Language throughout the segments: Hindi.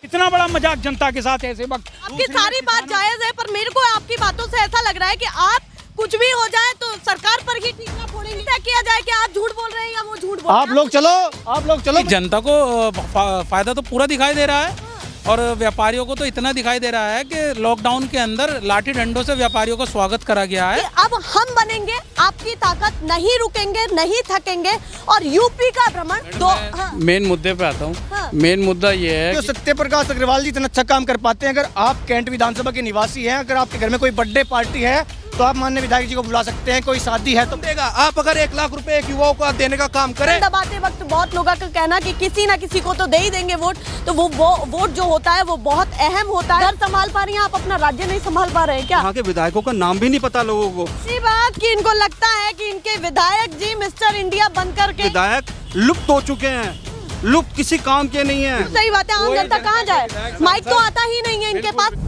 इतना बड़ा मजाक जनता के साथ ऐसे वक्त। आपकी सारी बात जायज है, पर मेरे को आपकी बातों से ऐसा लग रहा है कि आप कुछ भी हो जाए तो सरकार पर ही ठीकरा फोड़ेंगे। क्या किया जाए कि आप झूठ बोल रहे हैं या वो झूठ बोल रहे हैं? आप लोग चलो। जनता को फायदा तो पूरा दिखाई दे रहा है और व्यापारियों को तो इतना दिखाई दे रहा है कि लॉकडाउन के अंदर लाठी डंडों से व्यापारियों का स्वागत करा गया है। अब हम बनेंगे, आपकी ताकत नहीं रुकेंगे, नहीं थकेंगे। और यूपी का भ्रमण मेन मुद्दे पे आता हूँ। मेन मुद्दा ये है जो सत्यप्रकाश अग्रवाल जी इतना अच्छा काम कर पाते हैं, अगर आप कैंट विधानसभा के निवासी हैं, अगर आपके घर में कोई बर्थडे पार्टी है तो आप माननीय विधायक जी को बुला सकते हैं। कोई शादी है तो देगा। आप अगर 1 लाख रुपए एक युवाओं को देने का काम करें। दबाते वक्त बहुत लोगों का कहना कि किसी ना किसी को तो दे ही देंगे वोट, तो वो वोट जो होता है वो बहुत अहम होता है। घर संभाल पा रही हैं आप, अपना राज्य नहीं संभाल पा रहे हैं क्या? यहाँ के विधायकों का नाम भी नहीं पता लोगों को। इसी बात की इनको लगता है कि इनके विधायक जी मिस्टर इंडिया बन करके विधायक लुप्त हो चुके हैं, लुप्त किसी काम के नहीं है। सही बात है, आम जनता कहाँ जाए? माइक तो आता ही नहीं है इनके पास।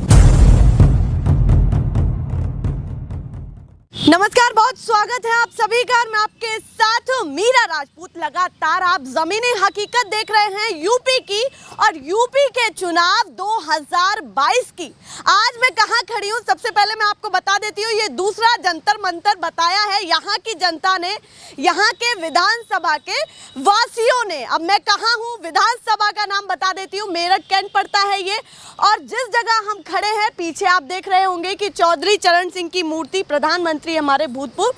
नमस्कार, बहुत स्वागत है आप सभी का। मैं आपके साथ हूं मीरा राजपूत। लगातार आप जमीनी हकीकत देख रहे हैं यूपी की, और यूपी के चुनाव 2022 की। आज मैं कहां खड़ी हूं, सबसे पहले मैं आपको बता देती हूं, ये दूसरा जंतर मंतर बताया है यहाँ की जनता ने, यहाँ के विधानसभा के वासियों ने। अब मैं कहाँ हूँ, विधानसभा का नाम बता देती हूँ, मेरठ कैंट पड़ता है ये। और जिस जगह हम खड़े हैं, पीछे आप देख रहे होंगे कि चौधरी चरण सिंह की मूर्ति, प्रधानमंत्री हमारे भूतपूर्व,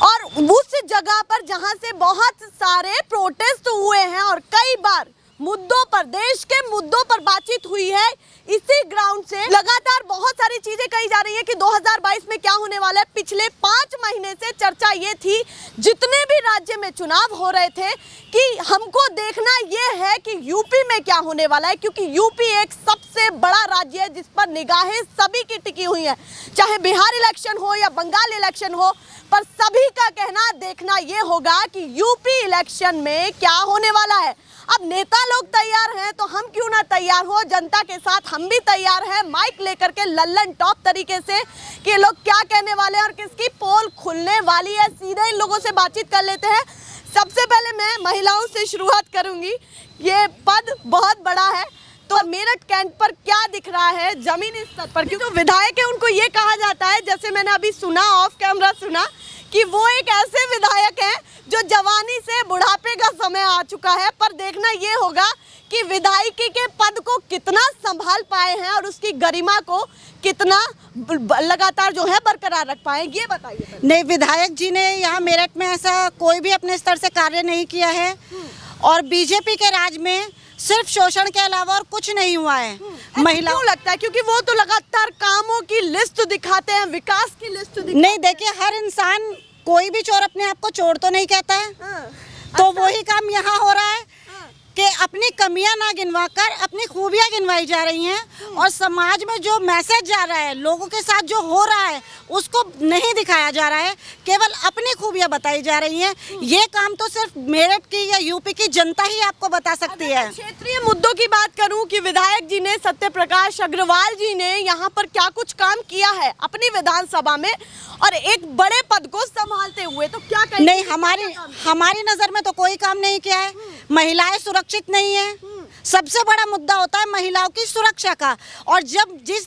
और उस जगह पर जहां से बहुत सारे प्रोटेस्ट हुए हैं और कई बार मुद्दों पर, देश के मुद्दों पर बातचीत हुई है। इसी ग्राउंड से लगातार बहुत सारी चीजें कही जा रही है कि 2022 में क्या होने वाला है। पिछले 5 महीने से चर्चा ये थी, जितने भी राज्य में चुनाव हो रहे थे, कि हमको देखना ये है कि यूपी में क्या होने वाला है, क्योंकि यूपी एक सबसे बड़ा राज्य है जिस पर निगाहें सभी की टिकी हुई है। चाहे बिहार इलेक्शन हो या बंगाल इलेक्शन हो, पर सभी का कहना देखना ये होगा कि यूपी इलेक्शन में क्या होने वाला है। अब नेता लोग तैयार हैं तो हम क्यों ना तैयार हो, जनता के साथ हम भी तैयार हैं, माइक लेकर के लल्लन टॉप तरीके से कि लोग क्या कहने वाले हैं और किसकी पोल खुलने वाली है। सीधे इन लोगों से बातचीत कर लेते हैं। सबसे पहले मैं महिलाओं से शुरुआत करूंगी। ये पद बहुत बड़ा है, तो मेरठ कैंट पर क्या दिख रहा है जमीनी स्तर पर? क्योंकि तो विधायक है, उनको ये कहा जाता है, जैसे मैंने अभी सुना, ऑफ कैमरा सुना, कि वो एक ऐसे विधायक हैं जो जवानी से बुढ़ापे का समय आ चुका है। पर देखना ये होगा कि विधायकी के पद को कितना संभाल पाए हैं और उसकी गरिमा को कितना लगातार जो है बरकरार रख पाए, ये बताइए। नहीं, विधायक जी ने यहाँ मेरठ में ऐसा कोई भी अपने स्तर से कार्य नहीं किया है, और बीजेपी के राज में सिर्फ शोषण के अलावा और कुछ नहीं हुआ है। महिलाओं लगता है क्योंकि वो तो लगातार कामों की लिस्ट दिखाते हैं, विकास की लिस्ट दिखाते नहीं, देखिए, हर इंसान, कोई भी चोर अपने आप को चोर तो नहीं कहता है। तो वही काम यहाँ हो रहा है कि अपनी कमियां ना गिनवा कर अपनी खूबियां गिनवाई जा रही हैं, और समाज में जो मैसेज जा रहा है, लोगों के साथ जो हो रहा है, उसको नहीं दिखाया जा रहा है, केवल अपनी खूबियां बताई जा रही हैं। ये काम तो सिर्फ मेरठ की या यूपी की जनता ही आपको बता सकती है। क्षेत्रीय मुद्दों की बात करूं कि विधायक जी ने, सत्यप्रकाश अग्रवाल जी ने यहाँ पर क्या कुछ काम किया है अपनी विधानसभा में, और एक बड़े पद को संभालते हुए, तो क्या कहेंगे? नहीं, हमारी नजर में तो कोई काम नहीं किया है। महिलाएं सुरक्षित नहीं है, सबसे बड़ा मुद्दा होता है महिलाओं की सुरक्षा का, और जब जिस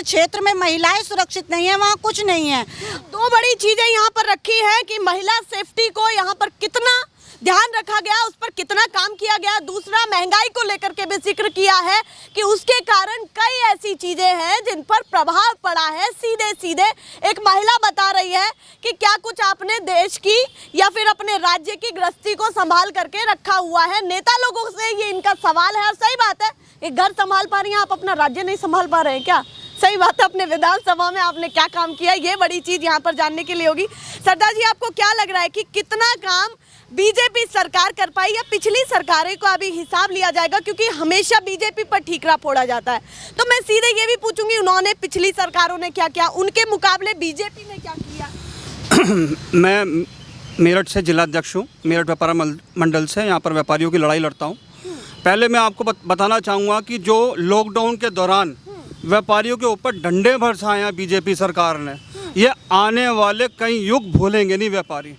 क्षेत्र में महिलाएं सुरक्षित नहीं है, वहाँ कुछ नहीं है। 2 बड़ी चीजें यहाँ पर रखी है कि महिला सेफ्टी को यहाँ पर कितना ध्यान रखा गया, उस पर कितना काम किया गया। दूसरा, महंगाई को लेकर के भी जिक्र किया है कि उसके कारण कई ऐसी चीजें हैं जिन पर प्रभाव पड़ा है। सीधे सीधे एक महिला बता रही है कि क्या कुछ आपने देश की या फिर अपने राज्य की गृहस्थी को संभाल करके रखा हुआ है। नेता लोगों से ये इनका सवाल है, और सही बात है, एक घर संभाल पा रही हैं आप, अपना राज्य नहीं संभाल पा रहे हैं क्या? सही बात है, अपने विधानसभा में आपने क्या काम किया, ये बड़ी चीज यहाँ पर जानने के लिए होगी। सरदार जी, आपको क्या लग रहा है कि कितना काम बीजेपी सरकार कर पाई, या पिछली सरकारें का अभी हिसाब लिया जाएगा, क्योंकि हमेशा बीजेपी पर ठीकरा फोड़ा जाता है? तो मैं सीधे ये भी पूछूंगी, उन्होंने, पिछली सरकारों ने क्या किया, उनके मुकाबले बीजेपी ने क्या किया? मैं मेरठ से जिलाध्यक्ष हूँ, मेरठ व्यापार मंडल से, यहाँ पर व्यापारियों की लड़ाई लड़ता हूँ। पहले मैं आपको बताना चाहूँगा कि जो लॉकडाउन के दौरान व्यापारियों के ऊपर डंडे बरसाए हैं बीजेपी सरकार ने, ये आने वाले कई युग भूलेंगे नहीं व्यापारी।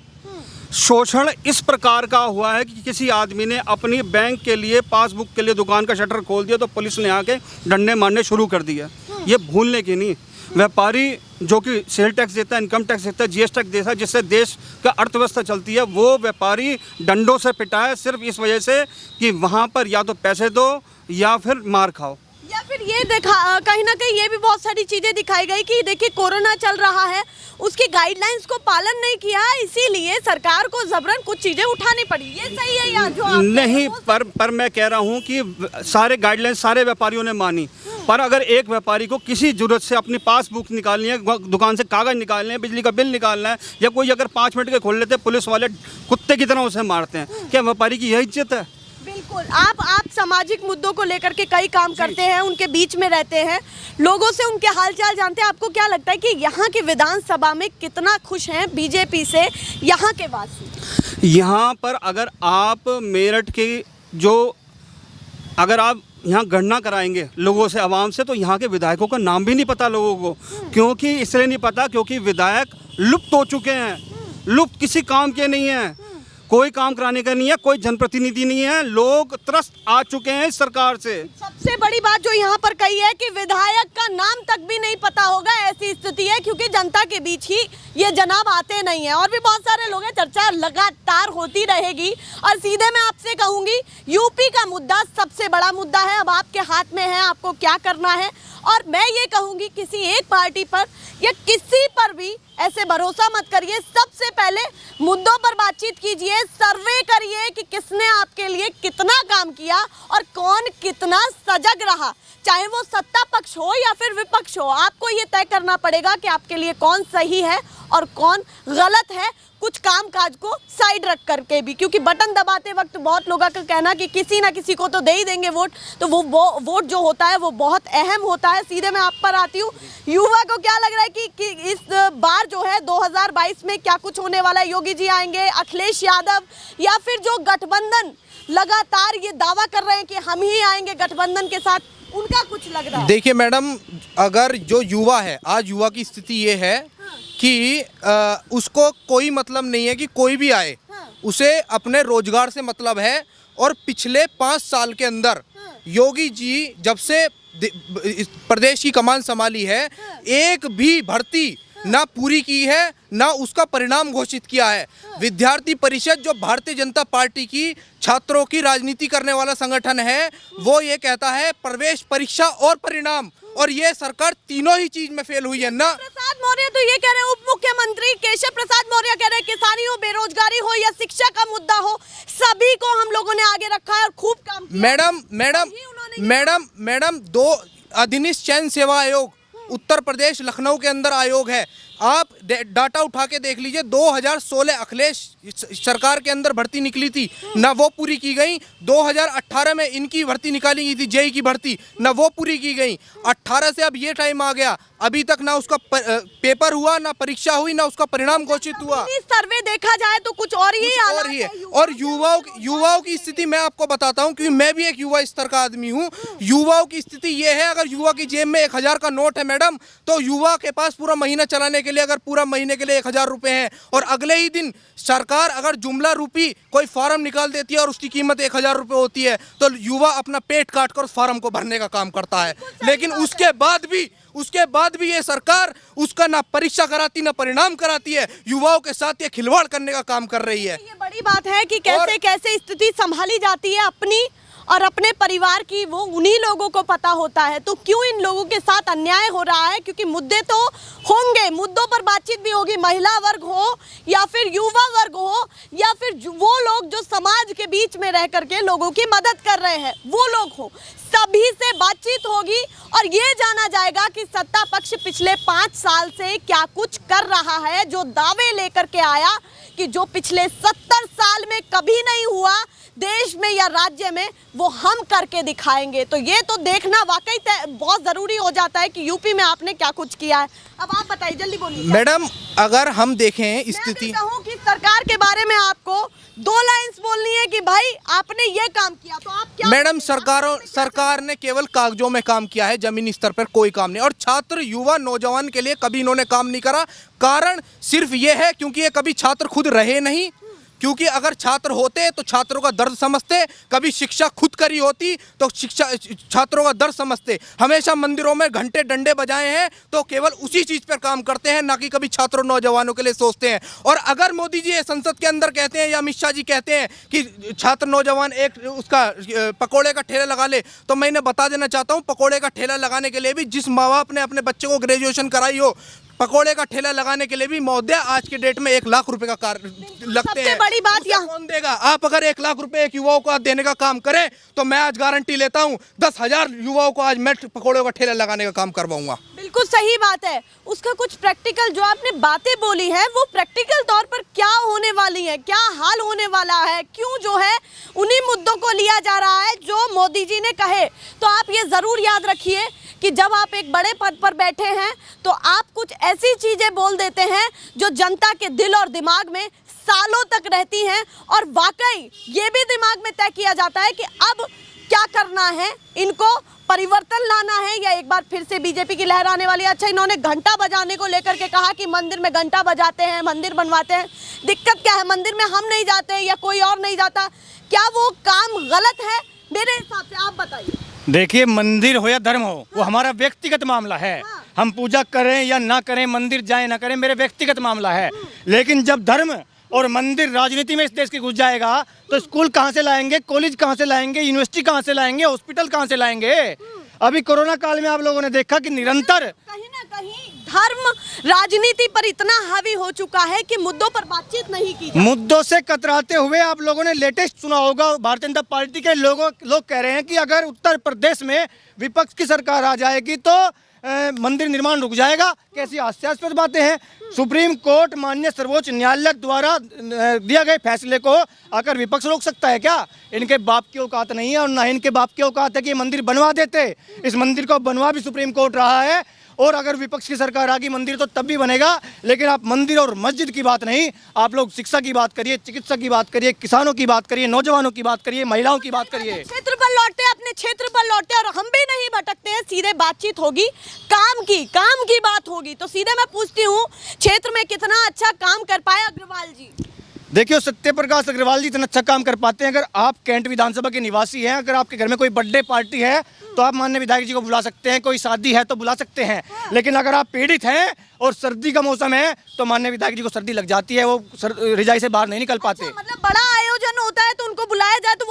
शोषण इस प्रकार का हुआ है कि किसी आदमी ने अपनी बैंक के लिए, पासबुक के लिए दुकान का शटर खोल दिया तो पुलिस ने आके डंडे मारने शुरू कर दिया। ये भूलने की नहीं। व्यापारी जो कि सेल टैक्स देता है, इनकम टैक्स देता है, जीएसटी टैक्स देता है, जिससे देश का अर्थव्यवस्था चलती है, वो व्यापारी डंडों से पिटा है सिर्फ इस वजह से कि वहाँ पर या तो पैसे दो या फिर मार खाओ। या फिर ये देखा, कहीं ना कहीं ये भी बहुत सारी चीजें दिखाई गई कि देखिए कोरोना चल रहा है, उसकी गाइडलाइंस को पालन नहीं किया, इसीलिए सरकार को जबरन कुछ चीजें उठानी पड़ी। ये सही है या जो आप नहीं, पर मैं कह रहा हूँ कि सारे गाइडलाइंस सारे व्यापारियों ने मानी, पर अगर एक व्यापारी को किसी जरूरत से अपनी पासबुक निकालनी है, दुकान से कागज निकालने हैं, बिजली का बिल निकालना है, या कोई अगर 5 मिनट के खोल लेते पुलिस वाले कुत्ते की तरह उसे मारते हैं, क्या व्यापारी की यही इज्जत है? बिल्कुल। आप सामाजिक मुद्दों को लेकर के कई काम करते हैं, उनके बीच में रहते हैं, लोगों से उनके हालचाल जानते हैं। आपको क्या लगता है कि यहाँ की विधानसभा में कितना खुश हैं बीजेपी से यहाँ के वासी? यहाँ पर अगर आप मेरठ के अगर आप यहाँ गणना कराएंगे लोगों से, आवाम से, तो यहाँ के विधायकों का नाम भी नहीं पता लोगों को। क्योंकि इसलिए नहीं पता क्योंकि विधायक लुप्त हो चुके हैं, लुप्त किसी काम के नहीं हैं, कोई काम कराने का नहीं है, कोई जनप्रतिनिधि नहीं है, लोग त्रस्त आ चुके हैं इस सरकार से। सबसे बड़ी बात जो यहाँ पर कही है कि विधायक का नाम तक भी नहीं पता होगा, ऐसी स्थिति है क्योंकि जनता के बीच ही ये जनाब आते नहीं है। और भी बहुत सारे लोग हैं, चर्चा लगातार होती रहेगी। और सीधे मैं आपसे कहूंगी, यूपी का मुद्दा सबसे बड़ा मुद्दा है, अब आपके हाथ में है आपको क्या करना है। और मैं ये कहूंगी किसी एक पार्टी पर या किसी पर भी ऐसे भरोसा मत करिए, सबसे पहले मुद्दों पर बातचीत कीजिए, सर्वे करिए कि किसने आपके लिए कितना काम किया और कौन कितना सजग रहा, चाहे वो सत्ता पक्ष हो या फिर विपक्ष हो। आपको ये तय करना पड़ेगा कि आपके लिए कौन सही है और कौन गलत है, कुछ काम काज को साइड रख करके भी, क्योंकि बटन दबाते वक्त बहुत लोगों का कहना कि किसी ना किसी को तो दे ही देंगे वोट, तो वो वोट जो होता है वो बहुत अहम होता है। सीधे मैं आप पर आती हूँ, युवा को क्या लग रहा है कि इस बार जो है 2022 में क्या कुछ होने वाला है? योगी जी आएंगे, अखिलेश यादव, या फिर जो गठबंधन लगातार ये दावा कर रहे हैं कि हम ही आएंगे गठबंधन के साथ, उनका कुछ लग रहा है? देखिए मैडम, अगर जो युवा है, आज युवा की स्थिति ये है कि उसको कोई मतलब नहीं है कि कोई भी आए, उसे अपने रोजगार से मतलब है। और पिछले 5 साल के अंदर योगी जी जब से प्रदेश की कमान संभाली है, एक भी भर्ती ना पूरी की है, ना उसका परिणाम घोषित किया है। विद्यार्थी परिषद जो भारतीय जनता पार्टी की छात्रों की राजनीति करने वाला संगठन है, वो ये कहता है प्रवेश परीक्षा और परिणाम, और ये सरकार तीनों ही चीज में फेल हुई है ना। प्रसाद मौर्य तो ये कह रहे हैं, उप मुख्यमंत्री केशव प्रसाद मौर्य कह रहे हैं किसानी हो, बेरोजगारी हो या शिक्षा का मुद्दा हो, सभी को हम लोगों ने आगे रखा है और खूब काम किया। मैडम 2 अधीनस्थ चयन सेवा आयोग उत्तर प्रदेश लखनऊ के अंदर आयोग है, आप डाटा उठा के देख लीजिए। 2016 अखिलेश सरकार के अंदर भर्ती निकली थी, ना वो पूरी की गई। 2018 में इनकी भर्ती निकाली गई थी, जेई की भर्ती, ना वो पूरी की गई। 18 से अब ये टाइम आ गया, अभी तक ना उसका पेपर हुआ, ना परीक्षा हुई, ना उसका परिणाम घोषित हुआ। सर्वे देखा जाए तो कुछ और ही है। और युवाओं की स्थिति मैं आपको बताता हूँ, क्योंकि मैं भी एक युवा स्तर का आदमी हूँ। युवाओं की स्थिति ये है, अगर युवा की जेब में 1000 का नोट है मैडम, तो युवा के पास पूरा महीना चलाने के लिए अगर पूरा महीने के लिए 1000 रुपए हैं, और अगले ही दिन सरकार अगर जुमला रूपी कोई फार्म निकाल देती है और उसकी कीमत 1000 रुपए होती है, तो युवा अपना पेट काट कर उस फार्म को भरने का काम करता है। लेकिन उसके बाद भी ये सरकार उसका ना परीक्षा कराती, ना परिणाम कराती है। युवाओं के साथ ये खिलवाड़ करने का काम कर रही है। ये बड़ी बात है कि कैसे स्थिति संभाली जाती है अपनी और अपने परिवार की, वो उन्हीं लोगों को पता होता है। तो क्यों इन लोगों के साथ अन्याय हो रहा है? क्योंकि मुद्दे तो होंगे, मुद्दों पर बातचीत भी होगी, महिला वर्ग हो या फिर युवा वर्ग हो या फिर वो लोग जो समाज के बीच में रह करके लोगों की मदद कर रहे हैं, वो लोग हो, सभी से बातचीत होगी और ये जाना जाएगा कि सत्ता पक्ष पिछले 5 साल से क्या कुछ कर रहा है। जो दावे लेकर के आया कि जो पिछले 70 साल में कभी नहीं हुआ देश में या राज्य में, वो हम करके दिखाएंगे। तो ये तो देखना वाकई बहुत जरूरी हो जाता है कि यूपी में आपने क्या कुछ किया है। अब आप बताइए, जल्दी बोलिए मैडम। अगर हम देखें स्थिति, मैं कहूं कि सरकार के बारे में आपको 2 लाइन्स बोलनी है कि भाई आपने ये काम किया, तो आप क्या? मैडम, सरकार ने केवल कागजों में काम किया है, जमीनी स्तर पर कोई काम नहीं। और छात्र, युवा, नौजवान के लिए कभी इन्होंने काम नहीं करा। कारण सिर्फ ये है क्योंकि ये कभी छात्र खुद रहे नहीं क्योंकि अगर छात्र होते तो छात्रों का दर्द समझते, कभी शिक्षा खुद करी होती तो शिक्षा छात्रों का दर्द समझते। हमेशा मंदिरों में घंटे डंडे बजाए हैं तो केवल उसी चीज़ पर काम करते हैं, ना कि कभी छात्रों नौजवानों के लिए सोचते हैं। और अगर मोदी जी संसद के अंदर कहते हैं या अमित शाह जी कहते हैं कि छात्र नौजवान एक उसका पकोड़े का ठेला लगा ले, तो मैं इन्हें बता देना चाहता हूँ पकोड़े का ठेला लगाने के लिए भी जिस माँ बाप ने अपने बच्चे को ग्रेजुएशन कराई हो, पकोड़े का ठेला लगाने के लिए भी महोदय आज के डेट में 1 लाख रुपए का कार्य लगते हैं। बड़ी बात उसे कौन देगा? आप अगर 1 लाख रुपए एक युवाओं को देने का काम करें तो मैं आज गारंटी लेता हूं 10,000 युवाओं को आज मैं पकोड़े का ठेला लगाने का काम करवाऊंगा। बिल्कुल सही बात है। उसका कुछ प्रैक्टिकल जो आपने बातें बोली है वो प्रैक्टिकल तौर पर क्या होने वाली है, क्या हाल होने वाला है, क्यों जो है उन्हीं मुद्दों को लिया जा रहा है जो मोदी जी ने कहे। तो आप ये जरूर याद रखिए कि जब आप एक बड़े पद पर बैठे हैं तो आप कुछ ऐसी चीजें बोल देते हैं जो जनता के दिल और दिमाग में सालों तक रहती हैं, और वाकई ये भी दिमाग में तय किया जाता है कि अब क्या करना है, इनको परिवर्तन लाना है या एक बार फिर से बीजेपी की लहर आने वाली है। अच्छा, इन्होंने घंटा बजाने को लेकर के कहा कि मंदिर में घंटा बजाते हैं, मंदिर बनवाते हैं। दिक्कत क्या है? मंदिर में हम नहीं जाते या कोई और नहीं जाता, क्या वो काम गलत है? मेरे हिसाब से आप बताइए। देखिए, मंदिर हो या धर्म हो, वो हमारा व्यक्तिगत मामला है। हम पूजा करें या ना करें, मंदिर जाएं ना करें, मेरे व्यक्तिगत मामला है। लेकिन जब धर्म और मंदिर राजनीति में इस देश की घुस जाएगा तो स्कूल कहाँ से लाएंगे, कॉलेज कहाँ से लाएंगे, यूनिवर्सिटी कहाँ से लाएंगे, हॉस्पिटल कहाँ से लाएंगे? अभी कोरोना काल में आप लोगों ने देखा कि निरंतर कहीं ना कहीं धर्म राजनीति पर इतना हावी हो चुका है कि मुद्दों पर बातचीत नहीं की जाती। मुद्दों से कतराते हुए आप लोगों ने लेटेस्ट सुना होगा, भारतीय जनता पार्टी के लोग कह रहे हैं कि अगर उत्तर प्रदेश में विपक्ष की सरकार आ जाएगी तो मंदिर निर्माण रुक जाएगा। कैसी हास्यास्पद बातें हैं। सुप्रीम कोर्ट माननीय सर्वोच्च न्यायालय द्वारा दिया गए फैसले को आकर विपक्ष रोक सकता है क्या? इनके बाप की औकात नहीं है और ना इनके बाप की औकात है कि ये मंदिर बनवा देते। इस मंदिर को बनवा भी सुप्रीम कोर्ट रहा है, और अगर विपक्ष की सरकार आ गई मंदिर तो तब भी बनेगा। लेकिन आप मंदिर और मस्जिद की बात नहीं, आप लोग शिक्षा की बात करिए, चिकित्सा की बात करिए, किसानों की बात करिए, नौजवानों की बात करिए, महिलाओं की बात करिए। क्षेत्र पर लौटते, अपने क्षेत्र पर लौटते, और हम भी नहीं भटकते हैं, सीधे बातचीत होगी, काम की बात होगी। तो सीधे मैं पूछती हूँ, क्षेत्र में कितना अच्छा काम कर पाए अग्रवाल जी? देखिए, सत्य प्रकाश अग्रवाल जी इतना अच्छा काम कर पाते हैं। अगर आप कैंट विधानसभा के निवासी हैं, अगर आपके घर में कोई बर्थडे पार्टी है तो आप माननीय विधायक जी को बुला सकते हैं, कोई शादी है तो बुला सकते हैं। लेकिन अगर आप पीड़ित हैं और सर्दी का मौसम है तो माननीय विधायक जी को सर्दी लग जाती है, वो रजाई से बाहर नहीं निकल पाते। अच्छा, मतलब बड़ा आयोजन होता है तो उनको बुलाया जाए तो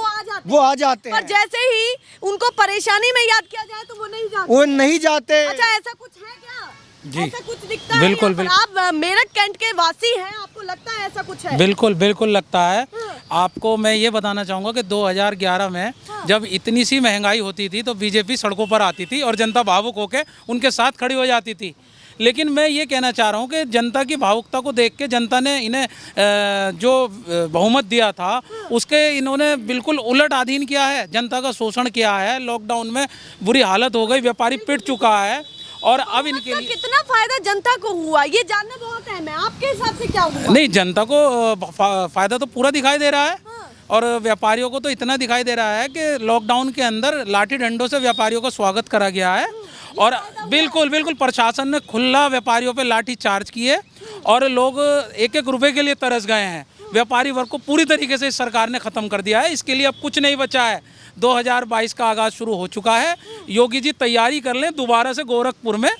वो आ जाते हैं। पर जैसे ही उनको परेशानी में याद किया जाए तो वो नहीं जाते। अच्छा, ऐसा कुछ है क्या? जी, ऐसा कुछ दिखता बिल्कुल, है? बिल्कुल। आप मेरठ कैंट के वासी हैं, आपको लगता है ऐसा कुछ है? बिल्कुल बिल्कुल लगता है। आपको मैं ये बताना चाहूँगा कि 2011 में जब इतनी सी महंगाई होती थी तो बीजेपी सड़कों पर आती थी और जनता भावुक होकर उनके साथ खड़ी हो जाती थी। लेकिन मैं ये कहना चाह रहा हूँ कि जनता की भावुकता को देख के जनता ने इन्हें जो बहुमत दिया था उसके इन्होंने बिल्कुल उलट अधीन किया है, जनता का शोषण किया है। लॉकडाउन में बुरी हालत हो गई, व्यापारी पिट चुका है, और अब इनके लिए कितना फायदा जनता को हुआ ये जानना बहुत अहम है। आपके हिसाब से क्या हुआ? नहीं, जनता को फायदा तो पूरा दिखाई दे रहा है, और व्यापारियों को तो इतना दिखाई दे रहा है कि लॉकडाउन के अंदर लाठी डंडों से व्यापारियों का स्वागत करा गया है, और बिल्कुल बिल्कुल प्रशासन ने खुला व्यापारियों पे लाठी चार्ज किए और लोग एक एक रुपए के लिए तरस गए हैं। व्यापारी वर्ग को पूरी तरीके से इस सरकार ने ख़त्म कर दिया है। इसके लिए अब कुछ नहीं बचा है। 2022 का आगाज़ शुरू हो चुका है। योगी जी तैयारी कर लें दोबारा से गोरखपुर में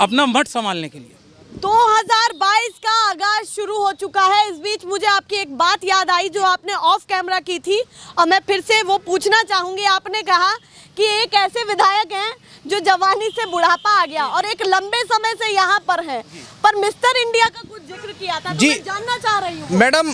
अपना मठ संभालने के लिए। 2022 का आगाज शुरू हो चुका है। इस बीच मुझे आपकी एक बात याद आई जो आपने ऑफ कैमरा की थी, और मैं फिर से वो पूछना चाहूँगी। आपने कहा कि एक ऐसे विधायक हैं जो जवानी से बुढ़ापा आ गया और एक लंबे समय से यहाँ पर हैं, पर मिस्टर इंडिया का कुछ जिक्र किया था, तो मैं जानना चाह रही हूँ मैडम,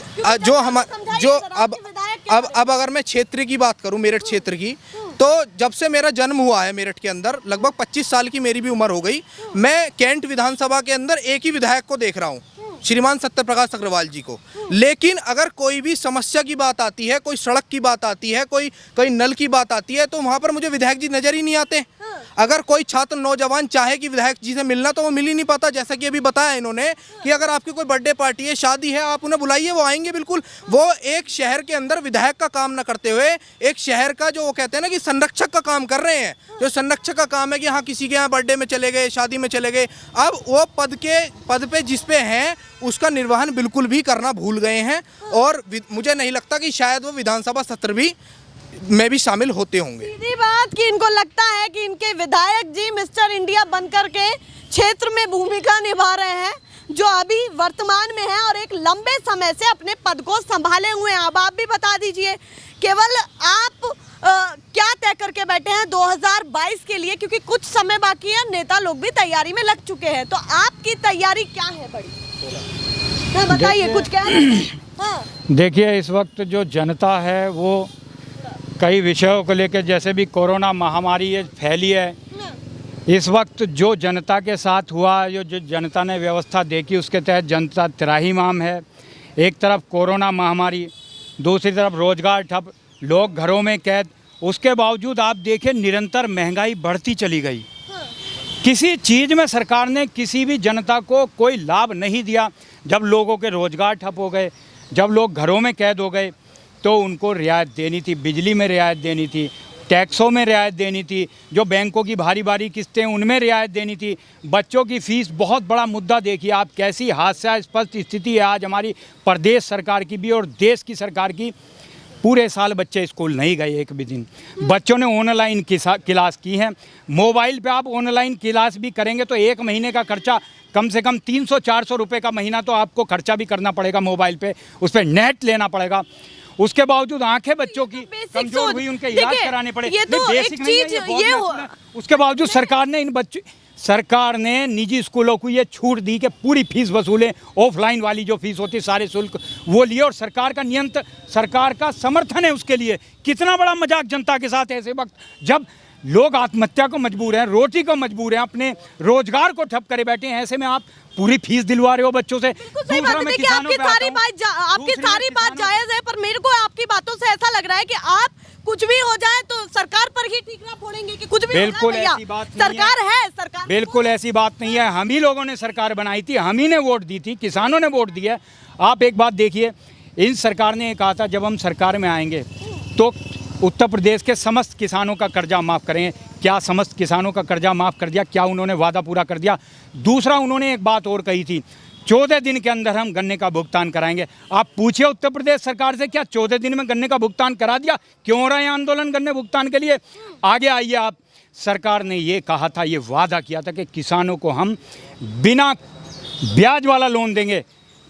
अब अगर मैं क्षेत्र की बात करूँ, मेरठ क्षेत्र की, तो जब से मेरा जन्म हुआ है मेरठ के अंदर, लगभग 25 साल की मेरी भी उम्र हो गई, मैं कैंट विधानसभा के अंदर एक ही विधायक को देख रहा हूँ, श्रीमान सत्य प्रकाश अग्रवाल जी को। लेकिन अगर कोई भी समस्या की बात आती है, कोई सड़क की बात आती है, कोई नल की बात आती है, तो वहाँ पर मुझे विधायक जी नजर ही नहीं आते। अगर कोई छात्र नौजवान चाहे कि विधायक जी से मिलना तो वो मिल ही नहीं पाता। जैसा कि अभी बताया इन्होंने कि अगर आपकी कोई बर्थडे पार्टी है, शादी है, आप उन्हें बुलाइए, वो आएंगे बिल्कुल। वो एक शहर के अंदर विधायक का काम ना करते हुए एक शहर का जो वो कहते हैं ना कि संरक्षक का काम कर रहे हैं। जो संरक्षक का काम है कि हाँ किसी के यहाँ बर्थडे में चले गए, शादी में चले गए, अब वो पद पे जिस पे हैं उसका निर्वहन बिल्कुल भी करना भूल गए हैं। और मुझे नहीं लगता कि शायद वो विधानसभा सत्र भी में भी शामिल होते होंगे। सीधी बात कि इनको लगता है कि इनके विधायक जी मिस्टर इंडिया बनकर के क्षेत्र में भूमिका निभा रहे हैं, जो अभी वर्तमान में है और एक लंबे समय से अपने पद को संभाले हुए हैं। अब आप भी बता दीजिए, केवल आप क्या तय करके बैठे हैं 2022 के लिए, क्योंकि कुछ समय बाकी है, नेता लोग भी तैयारी में लग चुके हैं, तो आपकी तैयारी क्या है बड़ी? हाँ बताइए, कुछ क्या है? हाँ। देखिए, इस वक्त जो जनता है वो कई विषयों को लेकर, जैसे भी कोरोना महामारी ये फैली है, इस वक्त जो जनता के साथ हुआ, जो जनता ने व्यवस्था देखी, उसके तहत जनता त्राहिमाम है। एक तरफ कोरोना महामारी, दूसरी तरफ रोजगार ठप, लोग घरों में कैद, उसके बावजूद आप देखें निरंतर महंगाई बढ़ती चली गई। किसी चीज़ में सरकार ने किसी भी जनता को कोई लाभ नहीं दिया। जब लोगों के रोजगार ठप हो गए, जब लोग घरों में कैद हो गए, तो उनको रियायत देनी थी, बिजली में रियायत देनी थी, टैक्सों में रियायत देनी थी, जो बैंकों की भारी भारी किस्तें उनमें रियायत देनी थी, बच्चों की फ़ीस बहुत बड़ा मुद्दा। देखिए आप कैसी हास्यास्पद स्थिति है आज हमारी प्रदेश सरकार की भी और देश की सरकार की। पूरे साल बच्चे स्कूल नहीं गए एक भी दिन। बच्चों ने ऑनलाइन क्लास की है। मोबाइल पे आप ऑनलाइन क्लास भी करेंगे तो एक महीने का खर्चा कम से कम 300-400 रुपये का महीना तो आपको खर्चा भी करना पड़ेगा मोबाइल पे, उस पर नेट लेना पड़ेगा। उसके बावजूद आंखें बच्चों की कमजोर हुई, उनके इलाज कराने पड़े। ये तो बेसिक एक नहीं है, चीज ये बहुत उसके बावजूद सरकार ने निजी स्कूलों को ये छूट दी कि पूरी फीस वसूलें, ऑफलाइन वाली जो फीस होती है सारे शुल्क वो लिए, और सरकार का नियंत्रण, सरकार का समर्थन है उसके लिए। कितना बड़ा मजाक जनता के साथ ऐसे वक्त जब लोग आत्महत्या को मजबूर हैं, रोटी को मजबूर हैं, अपने रोजगार को ठप करे बैठे हैं, ऐसे में आप पूरी फीस दिलवा रहे हो बच्चों से। सही बात है। देखिए आपकी सारी बात जायज है, पर मेरे को आपकी बातों से ऐसा लग रहा है कि आप कुछ भी हो जाए तो सरकार पर ही ठीकरा फोड़ेंगे कि कुछ भी बिल्कुल हो जाए ऐसी बात नहीं सरकार है, सरकार बिल्कुल ऐसी बात नहीं है। हम ही लोगों ने सरकार बनाई थी, हम ही ने वोट दी थी, किसानों ने वोट दिया। आप एक बात देखिए, इन सरकार ने कहा था जब हम सरकार में आएंगे तो उत्तर प्रदेश के समस्त किसानों का कर्जा माफ़ करेंगे। क्या समस्त किसानों का कर्जा माफ़ कर दिया? क्या उन्होंने वादा पूरा कर दिया? दूसरा, उन्होंने एक बात और कही थी, 14 दिन के अंदर हम गन्ने का भुगतान कराएंगे। आप पूछिए उत्तर प्रदेश सरकार से, क्या 14 दिन में गन्ने का भुगतान करा दिया? क्यों हो रहा है आंदोलन गन्ने भुगतान के लिए? आगे आइए आप, सरकार ने ये कहा था, ये वादा किया था कि किसानों को हम बिना ब्याज वाला लोन देंगे।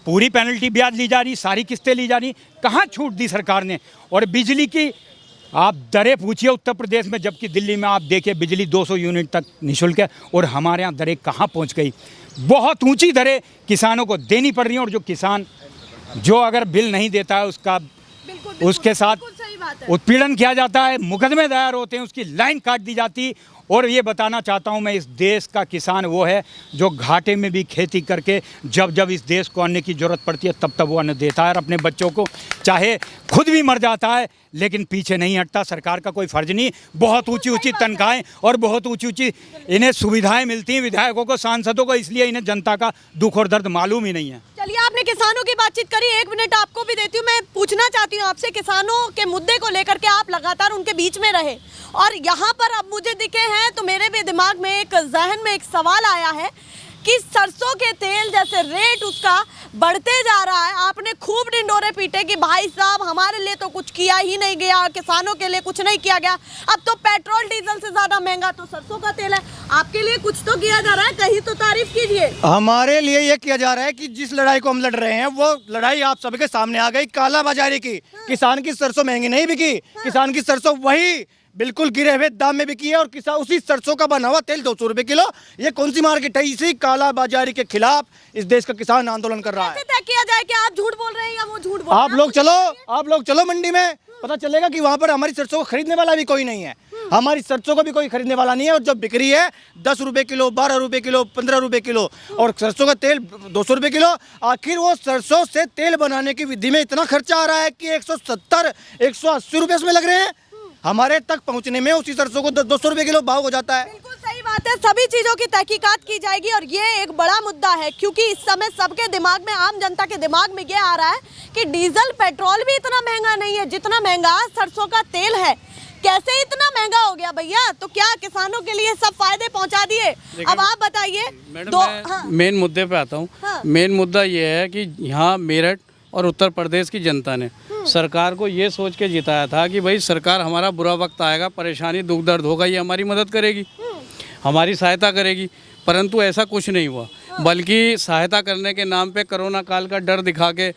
पूरी पेनल्टी ब्याज ली जा रही, सारी किस्तें ली जा रही, कहाँ छूट दी सरकार ने? और बिजली की आप दरें पूछिए उत्तर प्रदेश में, जबकि दिल्ली में आप देखिए बिजली 200 यूनिट तक निःशुल्क है, और हमारे यहाँ दरें कहाँ पहुँच गई? बहुत ऊंची दरें किसानों को देनी पड़ रही हैं। और जो किसान जो अगर बिल नहीं देता है उसका उसके साथ उत्पीड़न किया जाता है, मुकदमे दायर होते हैं, उसकी लाइन काट दी जाती। और ये बताना चाहता हूँ मैं, इस देश का किसान वो है जो घाटे में भी खेती करके जब जब इस देश को अन्न की ज़रूरत पड़ती है तब तब वो अन्न देता है, और अपने बच्चों को चाहे खुद भी मर जाता है लेकिन पीछे नहीं हटता। सरकार का कोई फ़र्ज नहीं। बहुत ऊंची ऊंची तनख्वाहें और बहुत ऊंची ऊंची इन्हें सुविधाएं मिलती हैं विधायकों को, सांसदों को, इसलिए इन्हें जनता का दुख और दर्द मालूम ही नहीं है। चलिए, आपने किसानों की बातचीत करी, 1 मिनट आपको भी देती हूँ। मैं पूछना चाहती हूँ आपसे, किसानों के मुद्दे को लेकर के आप लगातार उनके बीच में रहे और यहाँ पर अब मुझे दिखे हैं, तो मेरे भी दिमाग में एक जहन में एक सवाल आया है कि सरसों के तेल जैसे रेट उसका बढ़ते जा रहा है। आपने खूब डिंडोरे पीटे कि भाई साहब हमारे लिए तो कुछ किया ही नहीं गया, किसानों के लिए कुछ नहीं किया गया। अब तो पेट्रोल डीजल से ज़्यादा महंगा तो सरसों का तेल है। आपके लिए कुछ तो किया जा रहा है, कहीं तो तारीफ कीजिए। हमारे लिए ये किया जा रहा है कि जिस लड़ाई को हम लड़ रहे हैं वो लड़ाई आप सबके सामने आ गई, काला बाजारी की। किसान की सरसों महंगी नहीं बिकी, किसान की सरसों वही बिल्कुल गिरे हुए दाम में बिकी है, और किसान उसी सरसों का बना हुआ तेल 200 रुपए किलो। ये कौन सी मार्केट है? इसी काला बाजारी के खिलाफ इस देश का किसान आंदोलन कर रहा है। कैसे तय किया जाए कि आप झूठ बोल रहे हैं या वो झूठ बोल रहे हैं? आप लोग चलो मंडी में, पता चलेगा कि वहाँ पर हमारी सरसों को खरीदने वाला भी कोई नहीं है। हमारी सरसों को भी कोई खरीदने वाला नहीं है, और जो बिक्री है 10 रुपए किलो, 12 रुपए किलो, 15 रुपए किलो, और सरसों का तेल 200 रुपए किलो। आखिर वो सरसों से तेल बनाने की विधि में इतना खर्चा आ रहा है कि 170-180 रुपए इसमें लग रहे हैं। हमारे तक पहुंचने में उसी सरसों को 200 रुपए किलो भाव हो जाता है। बिल्कुल सही बात है, सभी चीजों की तहकीकात की जाएगी और ये एक बड़ा मुद्दा है क्योंकि इस समय सबके दिमाग में, आम जनता के दिमाग में ये आ रहा है कि डीजल पेट्रोल भी इतना महंगा नहीं है जितना महंगा सरसों का तेल है। कैसे इतना महंगा हो गया भैया? तो क्या किसानों के लिए सब फायदे पहुंचा दिए? अब आप बताइए। मैडम मेन मुद्दे पे आता हूँ। मेन मुद्दा ये है कि यहाँ मेरठ और उत्तर प्रदेश की जनता ने सरकार को ये सोच के जिताया था कि भाई सरकार हमारा बुरा वक्त आएगा, परेशानी दुख दर्द होगा, ये हमारी मदद करेगी, हमारी सहायता करेगी। परंतु ऐसा कुछ नहीं हुआ, बल्कि सहायता करने के नाम पे कोरोना काल का डर दिखा के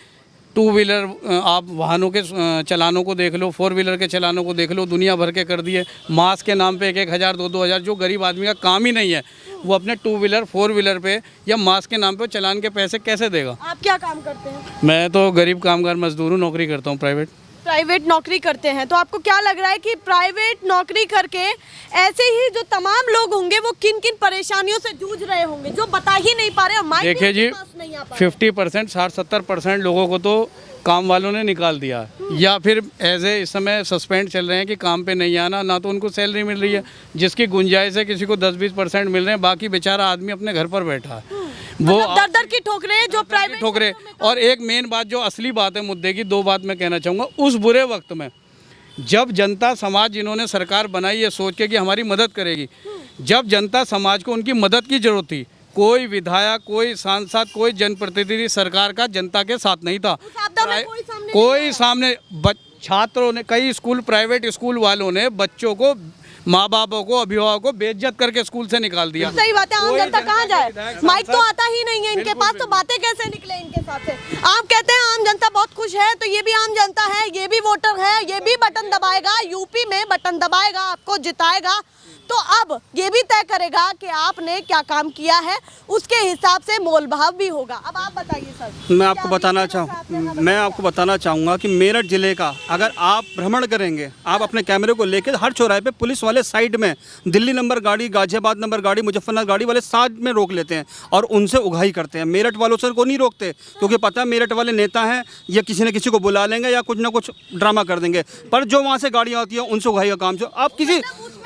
टू व्हीलर आप वाहनों के चलानों को देख लो, फोर व्हीलर के चलानों को देख लो, दुनिया भर के कर दिए। मास्क के नाम पे 1-1 हज़ार 2-2 हज़ार, जो गरीब आदमी का काम ही नहीं है वो अपने टू व्हीलर फोर व्हीलर पे या मास्क के नाम पे चलान के पैसे कैसे देगा? आप क्या काम करते हैं? मैं तो गरीब कामगार मजदूर हूँ, नौकरी करता हूँ प्राइवेट नौकरी करते हैं। तो आपको क्या लग रहा है कि प्राइवेट नौकरी करके ऐसे ही जो तमाम लोग होंगे वो किन किन परेशानियों से जूझ रहे होंगे जो बता ही नहीं पा रहे और माइक देखिए जी, नहीं आ पा रहे। 50% 60-70% लोगों को तो काम वालों ने निकाल दिया या फिर एज ए इस समय सस्पेंड चल रहे हैं कि काम पे नहीं आना, ना तो उनको सैलरी मिल रही है, जिसकी गुंजाइश है किसी को 10-20% मिल रहे हैं, बाकी बेचारा आदमी अपने घर पर बैठा है। वो दर की ठोकरे जो प्राइवेट ठोकरे। और एक मेन बात जो असली बात है मुद्दे की, 2 बात मैं कहना चाहूँगा। उस बुरे वक्त में जब जनता समाज जिन्होंने सरकार बनाई है सोच के कि हमारी मदद करेगी, जब जनता समाज को उनकी मदद की जरूरत थी, कोई विधायक, कोई सांसद, कोई जनप्रतिनिधि सरकार का जनता के साथ नहीं था। कोई सामने छात्रों ने, कई स्कूल, प्राइवेट स्कूल वालों ने बच्चों को, माँ बापों को, अभिभावकों को बेइज्जत करके स्कूल से निकाल दिया। सही बात है, आम जनता कहाँ जाए? माइक तो आता ही नहीं है इनके पास, तो बातें कैसे निकले इनके साथ से? आप कहते हैं आम जनता बहुत खुश है, तो ये भी आम जनता है, ये भी वोटर है, ये भी बटन दबाएगा, यूपी में बटन दबाएगा, आपको जिताएगा। तो अब ये भी तय करेगा कि आपने क्या काम किया है, उसके हिसाब से मोल भाव भी होगा। अब आप बताइए सर। मैं आपको बताना चाहूँगा कि मेरठ ज़िले का अगर आप भ्रमण करेंगे, आप अपने कैमरे को लेकर हर चौराहे पे पुलिस वाले साइड में दिल्ली नंबर गाड़ी, गाजियाबाद नंबर गाड़ी, मुजफ्फरनगर गाड़ी वाले साथ में रोक लेते हैं और उनसे उगाही करते हैं। मेरठ वालों से को नहीं रोकते क्योंकि पता है मेरठ वाले नेता हैं, या किसी न किसी को बुला लेंगे या कुछ ना कुछ ड्रामा कर देंगे। पर जो वहाँ से गाड़ियाँ आती हैं उनसे उगाही का काम, जो आप किसी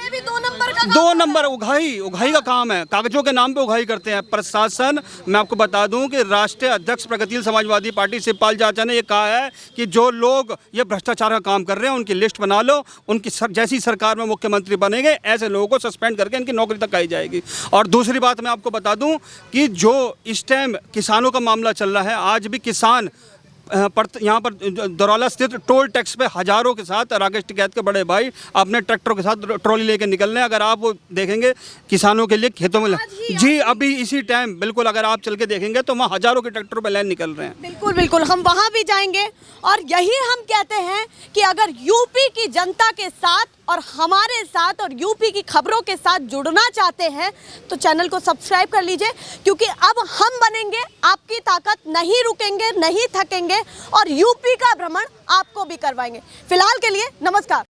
भी 2 नंबर उगाही का काम है, कागजों के नाम पे उगाही करते हैं प्रशासन। मैं आपको बता दूं कि राष्ट्रीय अध्यक्ष प्रगतिशील समाजवादी पार्टी शिवपाल चाचा ने ये कहा है कि जो लोग ये भ्रष्टाचार का काम कर रहे हैं उनकी लिस्ट बना लो, उनकी जैसी सरकार में मुख्यमंत्री बनेंगे ऐसे लोगों को सस्पेंड करके इनकी नौकरी तक आई जाएगी। और दूसरी बात मैं आपको बता दूं कि जो इस टाइम किसानों का मामला चल रहा है, आज भी किसान यहाँ पर दरौला स्थित टोल टैक्स पे हजारों के साथ राकेश टिकैत के बड़े भाई अपने ट्रैक्टरों के साथ ट्रॉली लेके निकल रहे हैं। अगर आप वो देखेंगे किसानों के लिए खेतों में जी अभी इसी टाइम बिल्कुल अगर आप चल के देखेंगे तो वहाँ हजारों के ट्रैक्टरों पे लाइन निकल रहे हैं। बिल्कुल बिल्कुल, हम वहाँ भी जाएंगे और यही हम कहते हैं कि अगर यूपी की जनता के साथ और हमारे साथ और यूपी की खबरों के साथ जुड़ना चाहते हैं तो चैनल को सब्सक्राइब कर लीजिए, क्योंकि अब हम बनेंगे आपकी ताकत, नहीं रुकेंगे, नहीं थकेंगे और यूपी का भ्रमण आपको भी करवाएंगे। फिलहाल के लिए नमस्कार।